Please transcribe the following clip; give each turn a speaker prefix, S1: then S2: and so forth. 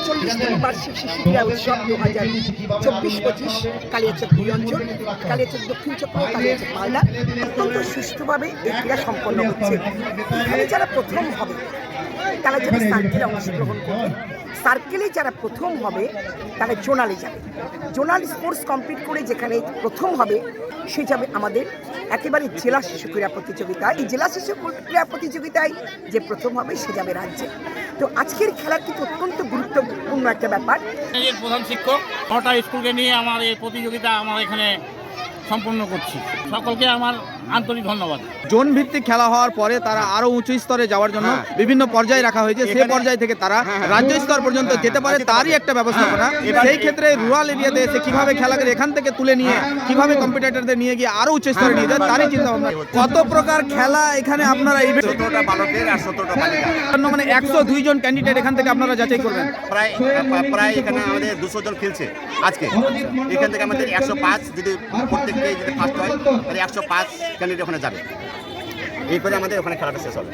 S1: 40তম বার্ষিক শিশু ক্রীড়া উৎসব 2024-25 কালিয়াচক 2 অঞ্চল, কালিয়াচক দক্ষিণ চক্র, কালিয়াচক মালদা অত্যন্ত সুষ্ঠুভাবে এই ক্রীড়া সম্পন্ন হচ্ছে। এখানে যারা প্রথম হবে তারা যাবে সার্কেলে অংশগ্রহণ করবে, সার্কেলে যারা প্রথম হবে তারা জোনালে যাবে, জোনাল স্পোর্টস কমপ্লিট করে যেখানে প্রথম হবে সে যাবে আমাদের একেবারে জেলা শিশু ক্রীড়া প্রতিযোগিতায়। এই জেলা শিশু ক্রীড়া প্রতিযোগিতায় যে প্রথম হবে সে যাবে রাজ্যে। তো আজকের খেলা কিন্তু অত্যন্ত গুরুত্বপূর্ণ একটা ব্যাপার।
S2: প্রধান শিক্ষক 6টা স্কুলকে নিয়ে আমার এই প্রতিযোগিতা আমার এখানে সম্পন্ন করছি। সকলকে আমার আন্তরিক ধন্যবাদ।
S3: জোন ভিত্তিক খেলা হওয়ার পরে তারা আরো উঁচু স্তরে যাওয়ার জন্য বিভিন্ন পর্যায়ে রাখা হয়েছে, সেই পর্যায় থেকে তারা রাজ্য স্তর পর্যন্ত যেতে পারে, তারই একটা ব্যবস্থাপনা। সেই ক্ষেত্রে রুরাল এরিয়াতে এসে কিভাবে খেলাকে এখান থেকে তুলে নিয়ে কিভাবে কম্পিটিটরদের নিয়ে গিয়ে আরো উচ্চ স্তরে নিয়ে যায় তারই চিন্তা ভাবনা। কত প্রকার খেলা এখানে আপনারা এই
S4: 17টা বালকের আর 17টা বালিকা,
S3: মানে 102 জন ক্যান্ডিডেট এখান থেকে আপনারা যাচাই করবেন।
S4: প্রায় এখানে আমাদের 200 জন খেলছে আজকে। এখান থেকে আমাদের 105 যদি প্রত্যেককে যদি ফার্স্ট হয় তাহলে 105 ক্যান্ডিডেট ওখানে যাবে। এই করে আমাদের ওখানে খেলাটা শেষ হবে।